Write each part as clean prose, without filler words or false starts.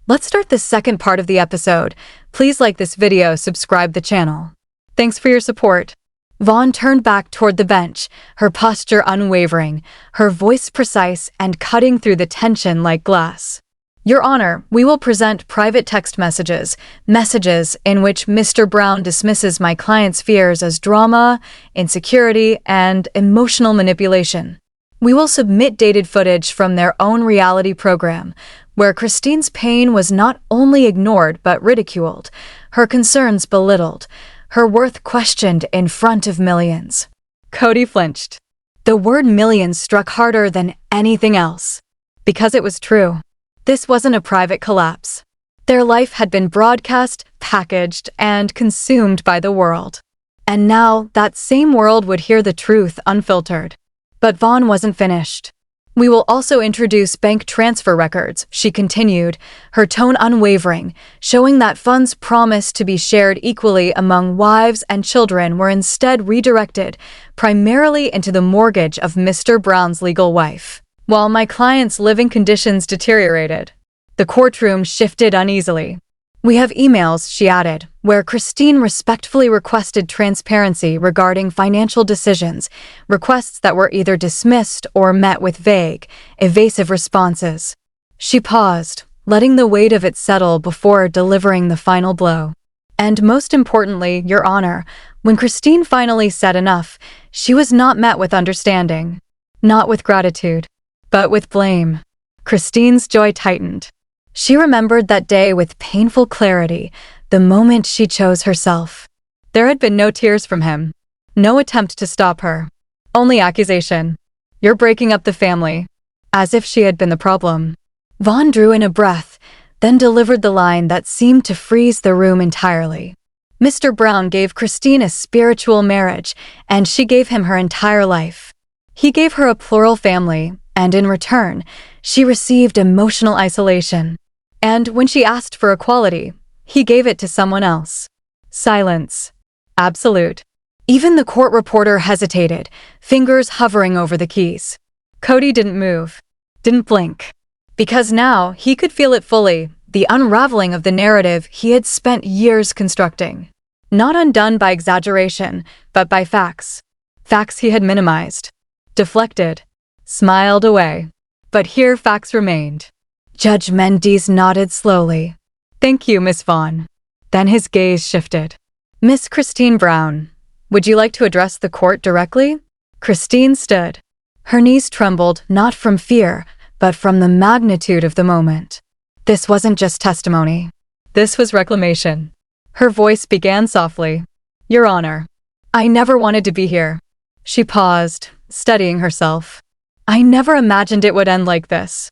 Let's start the second part of the episode. Please like this video, subscribe the channel. Thanks for your support. Vaughn turned back toward the bench, her posture unwavering, her voice precise and cutting through the tension like glass. Your Honor, we will present private text messages in which Mr. Brown dismisses my client's fears as drama, insecurity, and emotional manipulation. We will submit dated footage from their own reality program, where Christine's pain was not only ignored but ridiculed, her concerns belittled, her worth questioned in front of millions. Kody flinched. The word millions struck harder than anything else. Because it was true. This wasn't a private collapse. Their life had been broadcast, packaged, and consumed by the world. And now, that same world would hear the truth unfiltered. But Vaughn wasn't finished. We will also introduce bank transfer records, she continued, her tone unwavering, showing that funds promised to be shared equally among wives and children were instead redirected primarily into the mortgage of Mr. Brown's legal wife. While my client's living conditions deteriorated, the courtroom shifted uneasily. We have emails, she added, where Christine respectfully requested transparency regarding financial decisions, requests that were either dismissed or met with vague, evasive responses. She paused, letting the weight of it settle before delivering the final blow. And most importantly, Your Honor, when Christine finally said enough, she was not met with understanding, not with gratitude, but with blame. Christine's joy tightened. She remembered that day with painful clarity, the moment she chose herself. There had been no tears from him, no attempt to stop her, only accusation. You're breaking up the family, as if she had been the problem. Vaughn drew in a breath, then delivered the line that seemed to freeze the room entirely. Mr. Brown gave Christine a spiritual marriage, and she gave him her entire life. He gave her a plural family, and in return, she received emotional isolation. And when she asked for equality, he gave it to someone else. Silence. Absolute. Even the court reporter hesitated, fingers hovering over the keys. Kody didn't move, didn't blink. Because now he could feel it fully, the unraveling of the narrative he had spent years constructing. Not undone by exaggeration, but by facts. Facts he had minimized, deflected, smiled away. But here facts remained. Judge Mendes nodded slowly. Thank you, Miss Vaughn. Then his gaze shifted. Miss Christine Brown, would you like to address the court directly? Christine stood. Her knees trembled not from fear, but from the magnitude of the moment. This wasn't just testimony. This was reclamation. Her voice began softly. Your Honor, I never wanted to be here. She paused, steadying herself. I never imagined it would end like this.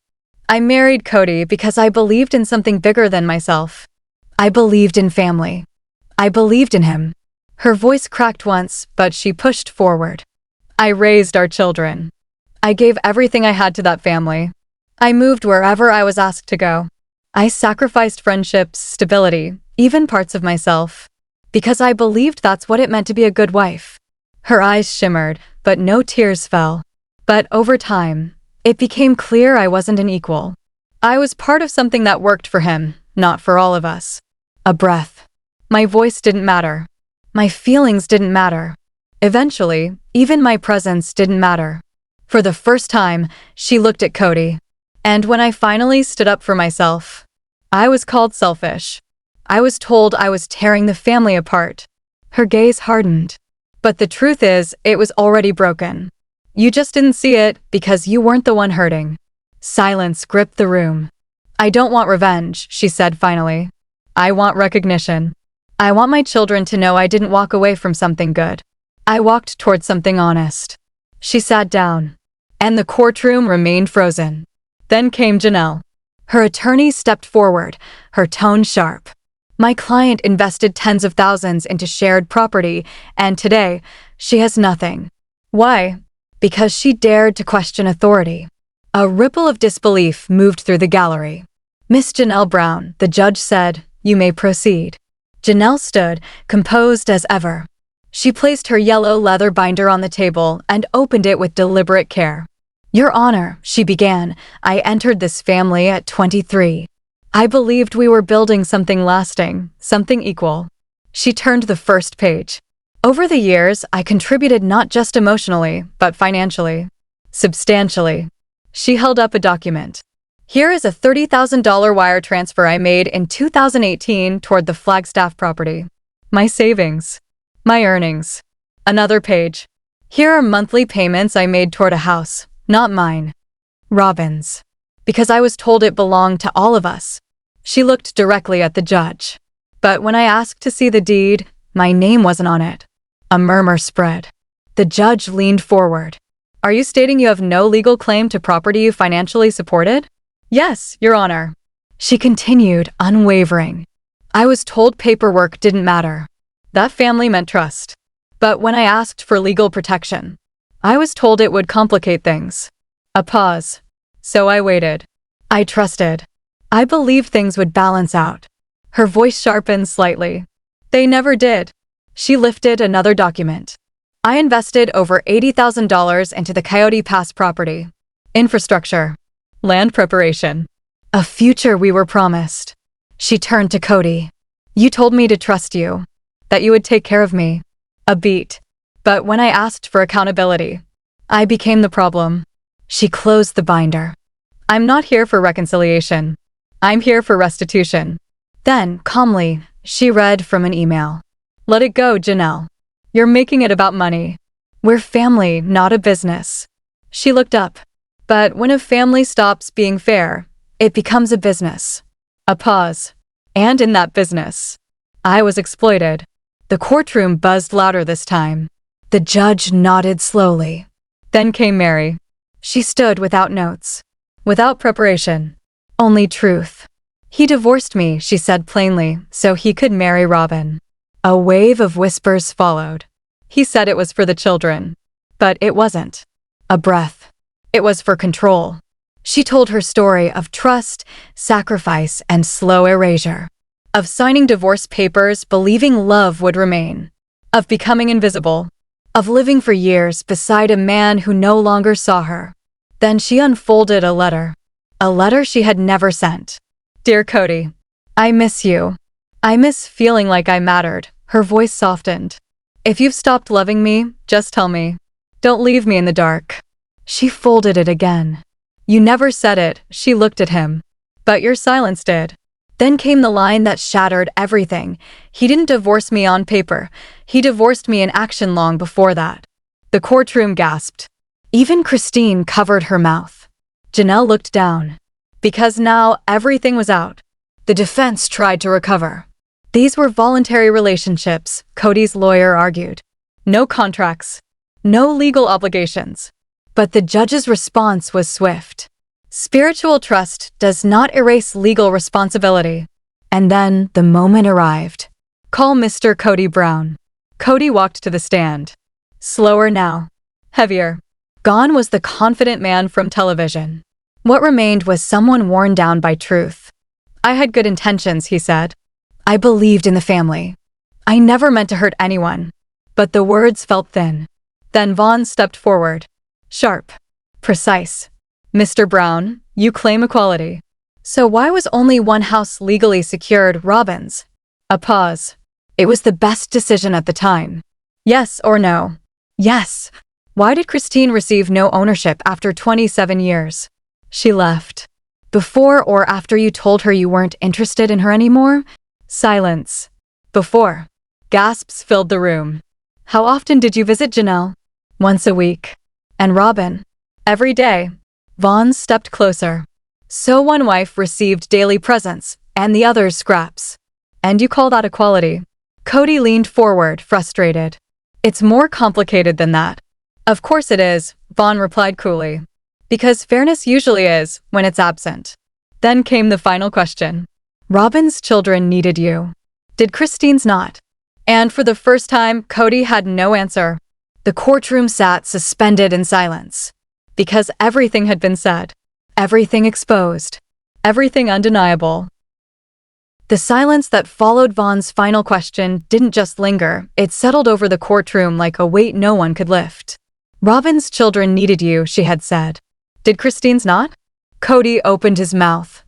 I married Kody because I believed in something bigger than myself. I believed in family. I believed in him. Her voice cracked once, but she pushed forward. I raised our children. I gave everything I had to that family. I moved wherever I was asked to go. I sacrificed friendships, stability, even parts of myself, because I believed that's what it meant to be a good wife. Her eyes shimmered, but no tears fell. But over time, it became clear I wasn't an equal. I was part of something that worked for him, not for all of us. A breath. My voice didn't matter. My feelings didn't matter. Eventually, even my presence didn't matter. For the first time, she looked at Kody. And when I finally stood up for myself, I was called selfish. I was told I was tearing the family apart. Her gaze hardened. But the truth is, it was already broken. You just didn't see it because you weren't the one hurting. Silence gripped the room. I don't want revenge, she said finally. I want recognition. I want my children to know I didn't walk away from something good. I walked toward something honest. She sat down, and the courtroom remained frozen. Then came Janelle. Her attorney stepped forward, her tone sharp. My client invested tens of thousands into shared property, and today, she has nothing. Why? Because she dared to question authority. A ripple of disbelief moved through the gallery. Miss Janelle Brown, the judge said, you may proceed. Janelle stood, composed as ever. She placed her yellow leather binder on the table and opened it with deliberate care. Your Honor, she began, I entered this family at 23. I believed we were building something lasting, something equal. She turned the first page. Over the years, I contributed not just emotionally, but financially. Substantially. She held up a document. Here is a $30,000 wire transfer I made in 2018 toward the Flagstaff property. My savings. My earnings. Another page. Here are monthly payments I made toward a house, not mine. Robin's. Because I was told it belonged to all of us. She looked directly at the judge. But when I asked to see the deed, my name wasn't on it. A murmur spread. The judge leaned forward. Are you stating you have no legal claim to property you financially supported? Yes, Your Honor. She continued, unwavering. I was told paperwork didn't matter. That family meant trust. But when I asked for legal protection, I was told it would complicate things. A pause. So I waited. I trusted. I believed things would balance out. Her voice sharpened slightly. They never did. She lifted another document. I invested over $80,000 into the Coyote Pass property. Infrastructure. Land preparation. A future we were promised. She turned to Kody. You told me to trust you. That you would take care of me. A beat. But when I asked for accountability, I became the problem. She closed the binder. I'm not here for reconciliation. I'm here for restitution. Then, calmly, she read from an email. Let it go, Janelle. You're making it about money. We're family, not a business. She looked up. But when a family stops being fair, it becomes a business. A pause. And in that business, I was exploited. The courtroom buzzed louder this time. The judge nodded slowly. Then came Mary. She stood without notes. Without preparation. Only truth. He divorced me, she said plainly, so he could marry Robin. A wave of whispers followed. He said it was for the children. But it wasn't. A breath. It was for control. She told her story of trust, sacrifice, and slow erasure. Of signing divorce papers believing love would remain. Of becoming invisible. Of living for years beside a man who no longer saw her. Then she unfolded a letter. A letter she had never sent. Dear Kody, I miss you. I miss feeling like I mattered. Her voice softened. If you've stopped loving me, just tell me. Don't leave me in the dark. She folded it again. You never said it, she looked at him. But your silence did. Then came the line that shattered everything. He didn't divorce me on paper. He divorced me in action long before that. The courtroom gasped. Even Christine covered her mouth. Janelle looked down. Because now everything was out. The defense tried to recover. These were voluntary relationships, Kody's lawyer argued. No contracts. No legal obligations. But the judge's response was swift. Spiritual trust does not erase legal responsibility. And then the moment arrived. Call Mr. Kody Brown. Kody walked to the stand. Slower now. Heavier. Gone was the confident man from television. What remained was someone worn down by truth. I had good intentions, he said. I believed in the family. I never meant to hurt anyone. But the words felt thin. Then Vaughn stepped forward. Sharp. Precise. Mr. Brown, you claim equality. So why was only one house legally secured, Robin's? A pause. It was the best decision at the time. Yes or no? Yes. Why did Christine receive no ownership after 27 years? She left. Before or after you told her you weren't interested in her anymore? Silence. Before. Gasps filled the room. How often did you visit Janelle? Once a week. And Robin? Every day. Vaughn stepped closer. So one wife received daily presents, and the others scraps. And you call that equality? Kody leaned forward, frustrated. It's more complicated than that. Of course it is, Vaughn replied coolly. Because fairness usually is, when it's absent. Then came the final question. Robin's children needed you. Did Christine's not? And for the first time, Kody had no answer. The courtroom sat suspended in silence. Because everything had been said. Everything exposed. Everything undeniable. The silence that followed Vaughn's final question didn't just linger, it settled over the courtroom like a weight no one could lift. Robin's children needed you, she had said. Did Christine's not? Kody opened his mouth.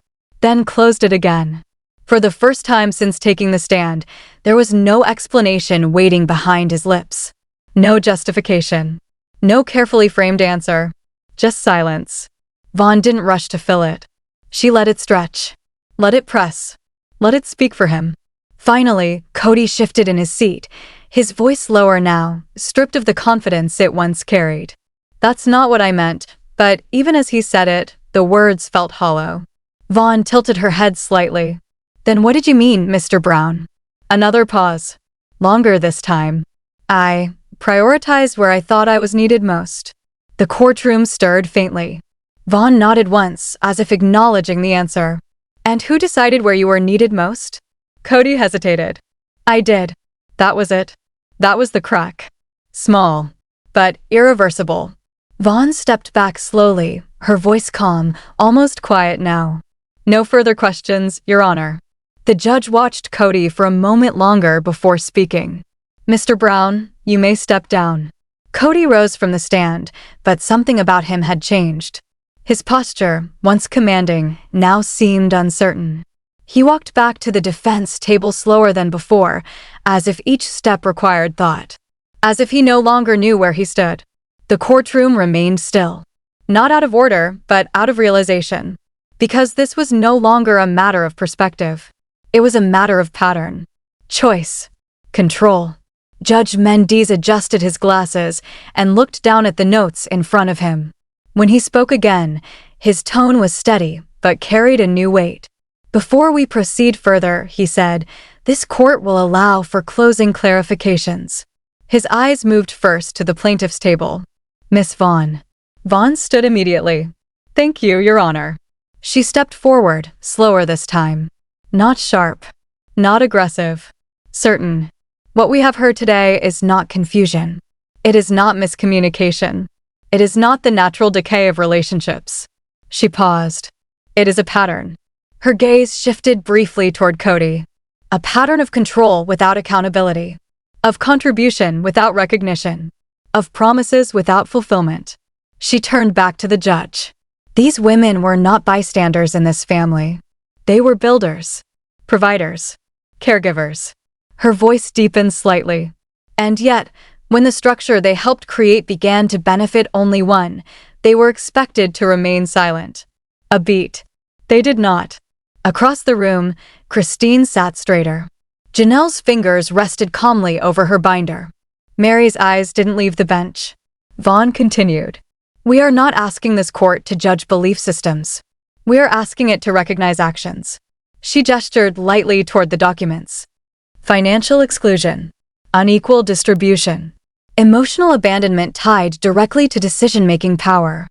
then closed it again. For the first time since taking the stand, there was no explanation waiting behind his lips. No justification. No carefully framed answer. Just silence. Vaughn didn't rush to fill it. She let it stretch. Let it press. Let it speak for him. Finally, Kody shifted in his seat, his voice lower now, stripped of the confidence it once carried. "That's not what I meant," but even as he said it, the words felt hollow. Vaughn tilted her head slightly. "Then what did you mean, Mr. Brown?" Another pause. Longer this time. "I prioritized where I thought I was needed most." The courtroom stirred faintly. Vaughn nodded once, as if acknowledging the answer. "And who decided where you were needed most?" Kody hesitated. "I did. That was it. That was the crack. Small, but irreversible." Vaughn stepped back slowly, her voice calm, almost quiet now. "No further questions, Your Honor." The judge watched Kody for a moment longer before speaking. "Mr. Brown, you may step down." Kody rose from the stand, but something about him had changed. His posture, once commanding, now seemed uncertain. He walked back to the defense table slower than before, as if each step required thought. As if he no longer knew where he stood. The courtroom remained still. Not out of order, but out of realization. Because this was no longer a matter of perspective. It was a matter of pattern. Choice. Control. Judge Mendes adjusted his glasses and looked down at the notes in front of him. When he spoke again, his tone was steady, but carried a new weight. "Before we proceed further," he said, "this court will allow for closing clarifications." His eyes moved first to the plaintiff's table. "Miss Vaughn." Vaughn stood immediately. "Thank you, Your Honor." She stepped forward, slower this time. Not sharp. Not aggressive. Certain. "What we have heard today is not confusion. It is not miscommunication. It is not the natural decay of relationships." She paused. "It is a pattern." Her gaze shifted briefly toward Kody. A pattern of control without accountability. Of contribution without recognition. Of promises without fulfillment. She turned back to the judge. These women were not bystanders in this family. They were builders. Providers. Caregivers. Her voice deepened slightly. And yet, when the structure they helped create began to benefit only one, they were expected to remain silent. A beat. They did not. Across the room, Christine sat straighter. Janelle's fingers rested calmly over her binder. Mary's eyes didn't leave the bench. Vaughn continued. "We are not asking this court to judge belief systems. We are asking it to recognize actions." She gestured lightly toward the documents. Financial exclusion. Unequal distribution. Emotional abandonment tied directly to decision-making power.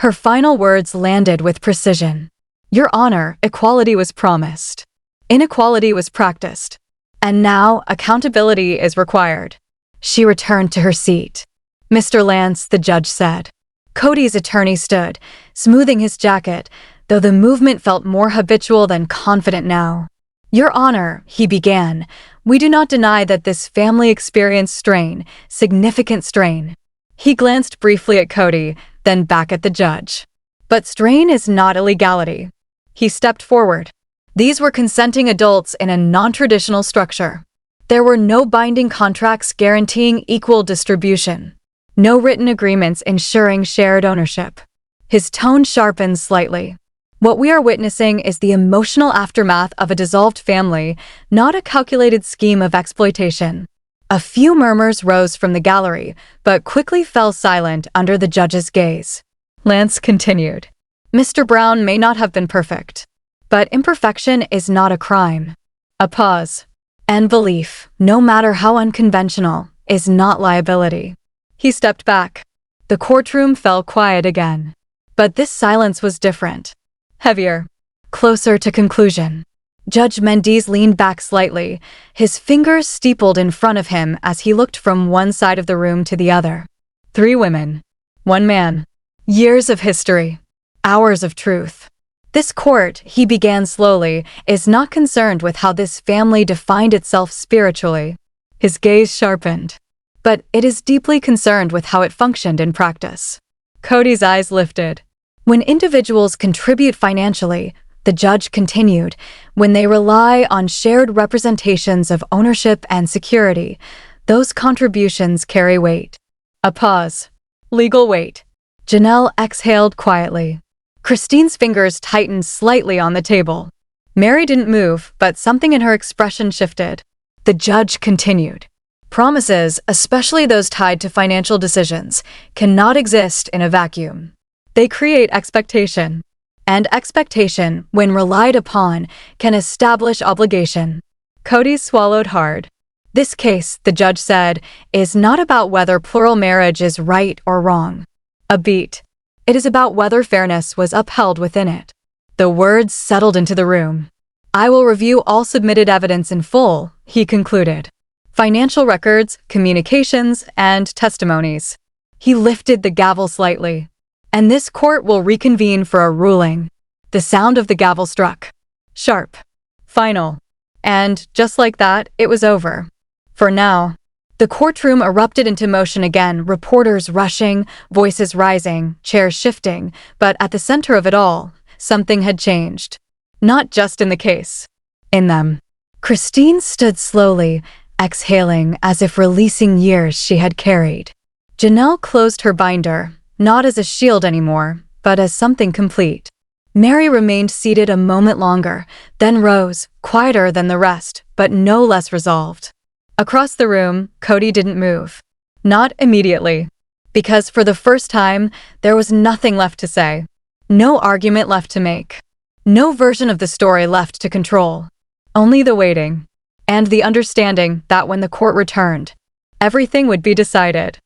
Her final words landed with precision. "Your Honor, equality was promised. Inequality was practiced. And now, accountability is required." She returned to her seat. "Mr. Lance," the judge said. Kody's attorney stood, smoothing his jacket, though the movement felt more habitual than confident now. "Your Honor," he began, "we do not deny that this family experienced strain, significant strain." He glanced briefly at Kody, then back at the judge. "But strain is not illegality." He stepped forward. These were consenting adults in a non-traditional structure. There were no binding contracts guaranteeing equal distribution. No written agreements ensuring shared ownership. His tone sharpened slightly. "What we are witnessing is the emotional aftermath of a dissolved family, not a calculated scheme of exploitation." A few murmurs rose from the gallery, but quickly fell silent under the judge's gaze. Lance continued. "Mr. Brown may not have been perfect. But imperfection is not a crime." A pause. "And belief, no matter how unconventional, is not liability." He stepped back. The courtroom fell quiet again. But this silence was different. Heavier. Closer to conclusion. Judge Mendes leaned back slightly, his fingers steepled in front of him as he looked from one side of the room to the other. 3 women. 1 man. Years of history. Hours of truth. This court, he began slowly, is not concerned with how this family defined itself spiritually. His gaze sharpened. But it is deeply concerned with how it functioned in practice. Kody's eyes lifted. When individuals contribute financially, The judge continued, when they rely on shared representations of ownership and security, those contributions carry weight. A pause. Legal weight. Janelle exhaled quietly. Christine's fingers tightened slightly on the table. Mary didn't move, but something in her expression shifted. The judge continued. Promises, especially those tied to financial decisions, cannot exist in a vacuum. They create expectation. And expectation, when relied upon, can establish obligation. Kody swallowed hard. This case, the judge said, is not about whether plural marriage is right or wrong. A beat. It is about whether fairness was upheld within it. The words settled into the room. I will review all submitted evidence in full, he concluded. Financial records, communications, and testimonies. He lifted the gavel slightly. And this court will reconvene for a ruling. The sound of the gavel struck. Sharp. Final. And, just like that, it was over. For now. The courtroom erupted into motion again, reporters rushing, voices rising, chairs shifting, but at the center of it all, something had changed. Not just in the case. In them. Christine stood slowly, exhaling as if releasing years she had carried. Janelle closed her binder, not as a shield anymore, but as something complete. Mary remained seated a moment longer, then rose, quieter than the rest, but no less resolved. Across the room, Kody didn't move. Not immediately. Because for the first time, there was nothing left to say. No argument left to make. No version of the story left to control. Only the waiting. And the understanding that when the court returned, everything would be decided.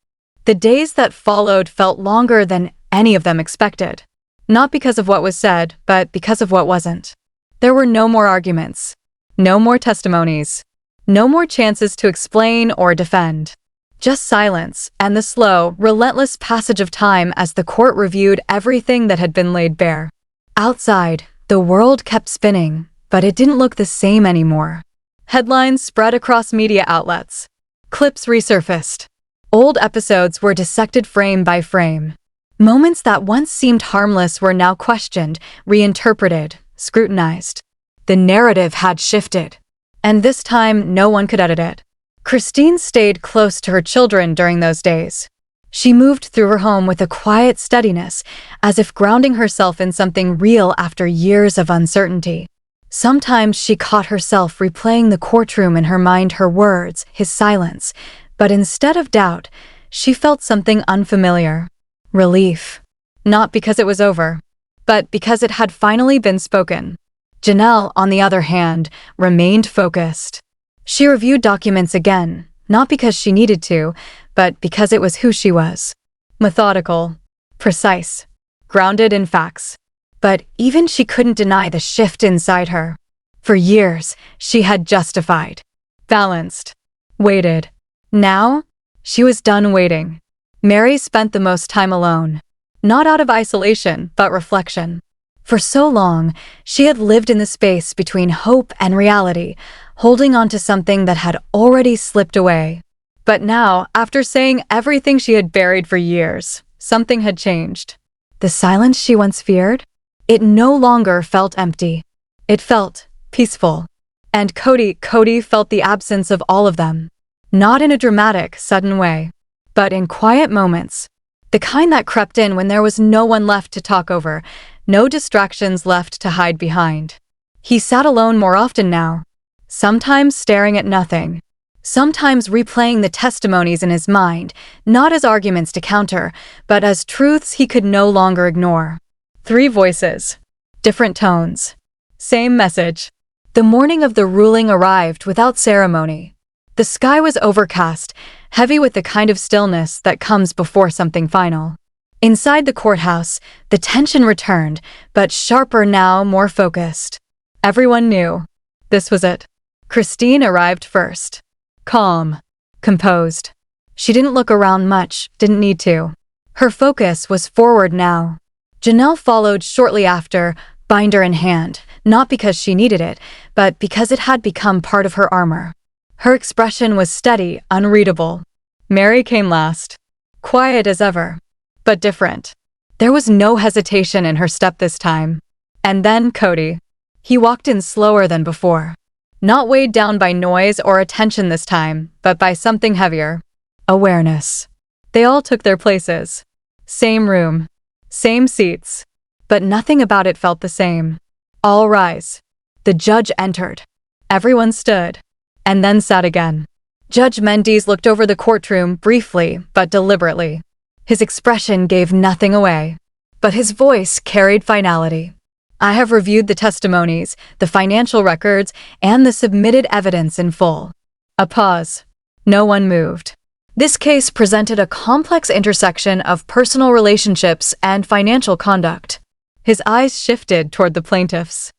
The days that followed felt longer than any of them expected. Not because of what was said, but because of what wasn't. There were no more arguments. No more testimonies. No more chances to explain or defend. Just silence and the slow, relentless passage of time as the court reviewed everything that had been laid bare. Outside, the world kept spinning, but it didn't look the same anymore. Headlines spread across media outlets. Clips resurfaced. Old episodes were dissected frame by frame. Moments that once seemed harmless were now questioned, reinterpreted, scrutinized. The narrative had shifted. And this time, no one could edit it. Christine stayed close to her children during those days. She moved through her home with a quiet steadiness, as if grounding herself in something real after years of uncertainty. Sometimes she caught herself replaying the courtroom in her mind, her words, his silence. But instead of doubt, she felt something unfamiliar. Relief. Not because it was over, but because it had finally been spoken. Janelle, on the other hand, remained focused. She reviewed documents again, not because she needed to, but because it was who she was. Methodical, precise, grounded in facts. But even she couldn't deny the shift inside her. For years, she had justified, balanced, waited. Now, she was done waiting. Mary spent the most time alone, not out of isolation, but reflection. For so long, she had lived in the space between hope and reality, holding on to something that had already slipped away. But now, after saying everything she had buried for years, something had changed. The silence she once feared? It no longer felt empty. It felt peaceful. And Kody felt the absence of all of them. Not in a dramatic, sudden way, but in quiet moments. The kind that crept in when there was no one left to talk over, no distractions left to hide behind. He sat alone more often now, sometimes staring at nothing, sometimes replaying the testimonies in his mind, not as arguments to counter, but as truths he could no longer ignore. 3 voices, different tones, same message. The morning of the ruling arrived without ceremony. The sky was overcast, heavy with the kind of stillness that comes before something final. Inside the courthouse, the tension returned, but sharper now, more focused. Everyone knew. This was it. Christine arrived first. Calm. Composed. She didn't look around much, didn't need to. Her focus was forward now. Janelle followed shortly after, binder in hand, not because she needed it, but because it had become part of her armor. Her expression was steady, unreadable. Mary came last. Quiet as ever. But different. There was no hesitation in her step this time. And then Kody. He walked in slower than before. Not weighed down by noise or attention this time, but by something heavier. Awareness. They all took their places. Same room. Same seats. But nothing about it felt the same. All rise. The judge entered. Everyone stood. And then sat again. Judge Mendes looked over the courtroom briefly but deliberately. His expression gave nothing away. But his voice carried finality. I have reviewed the testimonies, the financial records, and the submitted evidence in full. A pause. No one moved. This case presented a complex intersection of personal relationships and financial conduct. His eyes shifted toward the plaintiffs.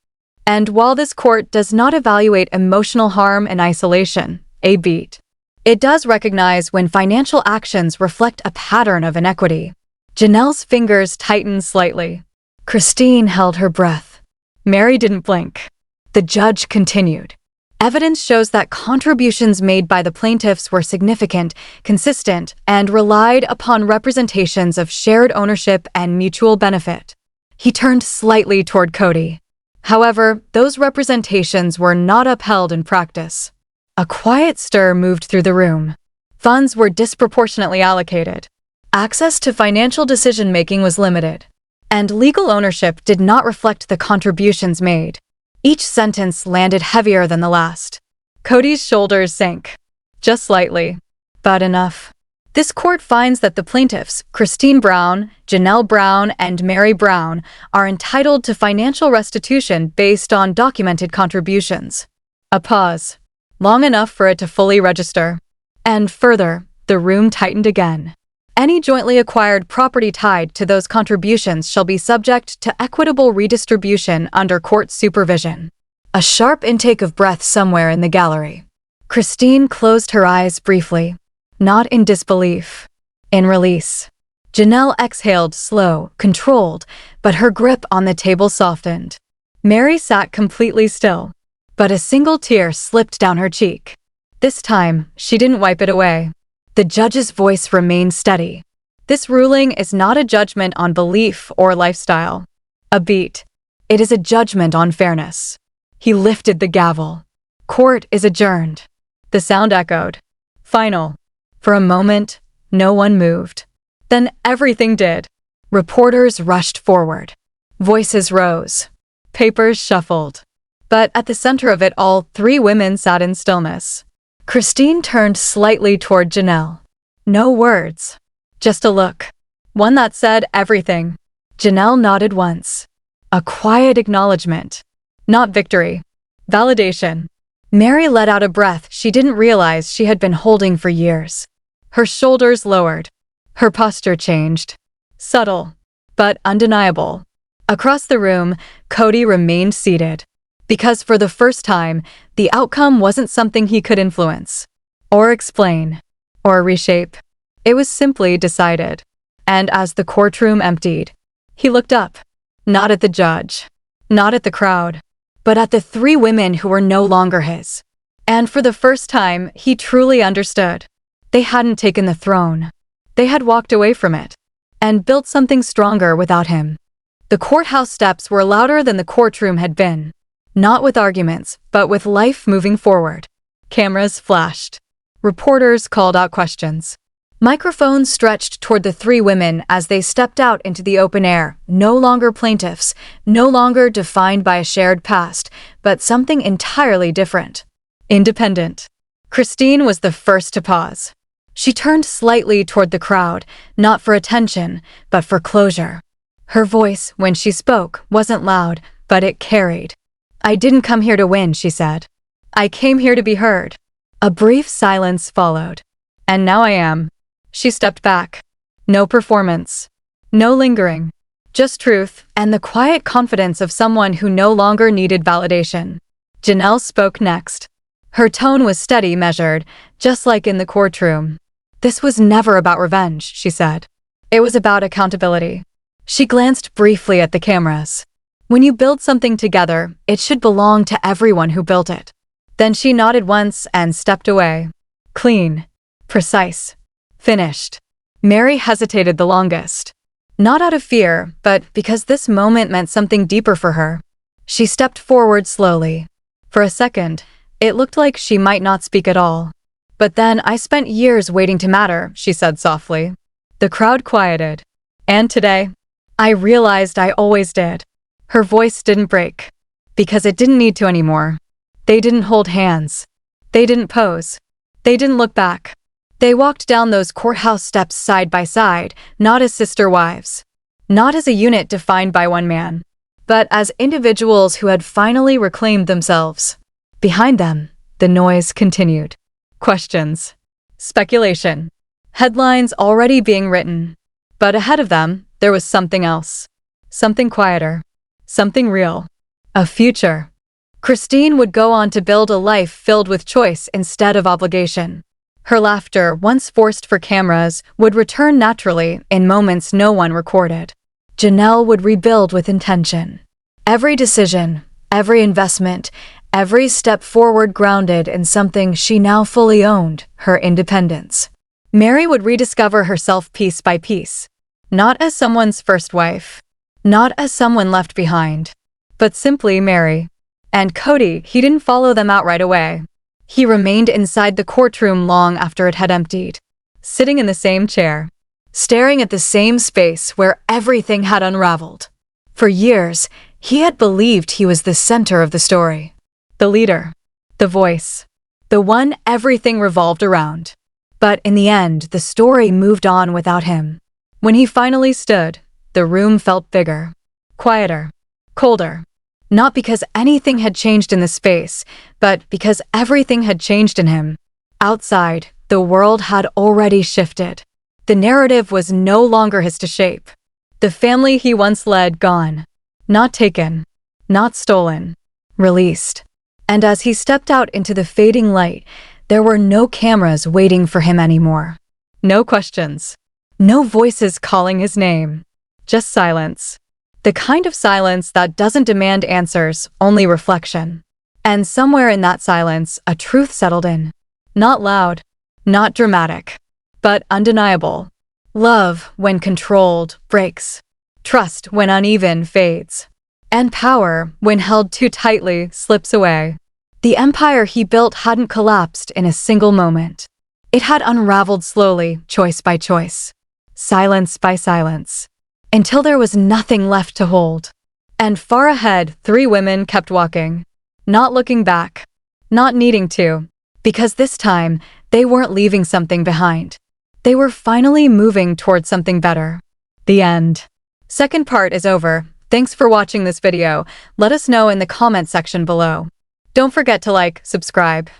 And while this court does not evaluate emotional harm in isolation, a beat, it does recognize when financial actions reflect a pattern of inequity. Janelle's fingers tightened slightly. Christine held her breath. Mary didn't blink. The judge continued. Evidence shows that contributions made by the plaintiffs were significant, consistent, and relied upon representations of shared ownership and mutual benefit. He turned slightly toward Kody. However, those representations were not upheld in practice. A quiet stir moved through the room. Funds were disproportionately allocated. Access to financial decision-making was limited. And legal ownership did not reflect the contributions made. Each sentence landed heavier than the last. Kody's shoulders sank. Just slightly. But enough. This court finds that the plaintiffs, Christine Brown, Janelle Brown, and Mary Brown, are entitled to financial restitution based on documented contributions. A pause. Long enough for it to fully register. And further, the room tightened again. Any jointly acquired property tied to those contributions shall be subject to equitable redistribution under court supervision. A sharp intake of breath somewhere in the gallery. Christine closed her eyes briefly. Not in disbelief. In release. Janelle exhaled slow, controlled, but her grip on the table softened. Mary sat completely still, but a single tear slipped down her cheek. This time, she didn't wipe it away. The judge's voice remained steady. This ruling is not a judgment on belief or lifestyle. A beat. It is a judgment on fairness. He lifted the gavel. Court is adjourned. The sound echoed. Final. For a moment, no one moved. Then everything did. Reporters rushed forward. Voices rose. Papers shuffled. But at the center of it all, 3 women sat in stillness. Christine turned slightly toward Janelle. No words. Just a look. One that said everything. Janelle nodded once. A quiet acknowledgement. Not victory. Validation. Mary let out a breath she didn't realize she had been holding for years. Her shoulders lowered. Her posture changed. Subtle, but undeniable. Across the room, Kody remained seated. Because for the first time, the outcome wasn't something he could influence, or explain, or reshape. It was simply decided. And as the courtroom emptied, he looked up, not at the judge, not at the crowd, but at the 3 women who were no longer his. And for the first time, he truly understood. They hadn't taken the throne. They had walked away from it, and built something stronger without him. The courthouse steps were louder than the courtroom had been. Not with arguments, but with life moving forward. Cameras flashed. Reporters called out questions. Microphones stretched toward the 3 women as they stepped out into the open air, no longer plaintiffs, no longer defined by a shared past, but something entirely different. Independent. Christine was the first to pause. She turned slightly toward the crowd, not for attention, but for closure. Her voice, when she spoke, wasn't loud, but it carried. I didn't come here to win, she said. I came here to be heard. A brief silence followed. And now I am. She stepped back. No performance. No lingering. Just truth and the quiet confidence of someone who no longer needed validation. Janelle spoke next. Her tone was steady, measured, just like in the courtroom. This was never about revenge, she said. It was about accountability. She glanced briefly at the cameras. When you build something together, it should belong to everyone who built it. Then she nodded once and stepped away. Clean. Precise. Finished. Mary hesitated the longest. Not out of fear, but because this moment meant something deeper for her. She stepped forward slowly. For a second, it looked like she might not speak at all. But then I spent years waiting to matter, she said softly. The crowd quieted. And today, I realized I always did. Her voice didn't break. Because it didn't need to anymore. They didn't hold hands. They didn't pose. They didn't look back. They walked down those courthouse steps side by side, not as sister wives. Not as a unit defined by one man, but as individuals who had finally reclaimed themselves. Behind them, the noise continued. Questions. Speculation. Headlines already being written. But ahead of them, there was something else. Something quieter. Something real. A future. Christine would go on to build a life filled with choice instead of obligation. Her laughter, once forced for cameras, would return naturally in moments no one recorded. Janelle would rebuild with intention. Every decision, every investment, every step forward grounded in something she now fully owned, her independence. Mary would rediscover herself piece by piece. Not as someone's first wife. Not as someone left behind. But simply Mary. And Kody, he didn't follow them out right away. He remained inside the courtroom long after it had emptied, sitting in the same chair, staring at the same space where everything had unraveled. For years, he had believed he was the center of the story, the leader, the voice, the one everything revolved around. But in the end, the story moved on without him. When he finally stood, the room felt bigger, quieter, colder. Not because anything had changed in the space, but because everything had changed in him. Outside, the world had already shifted. The narrative was no longer his to shape. The family he once led gone. Not taken. Not stolen. Released. And as he stepped out into the fading light, there were no cameras waiting for him anymore. No questions. No voices calling his name. Just silence. The kind of silence that doesn't demand answers, only reflection. And somewhere in that silence, a truth settled in. Not loud, not dramatic, but undeniable. Love, when controlled, breaks. Trust, when uneven, fades. And power, when held too tightly, slips away. The empire he built hadn't collapsed in a single moment. It had unraveled slowly, choice by choice. Silence by silence. Until there was nothing left to hold. And far ahead, 3 women kept walking. Not looking back. Not needing to. Because this time, they weren't leaving something behind. They were finally moving towards something better. The end. Second part is over. Thanks for watching this video. Let us know in the comment section below. Don't forget to like, subscribe.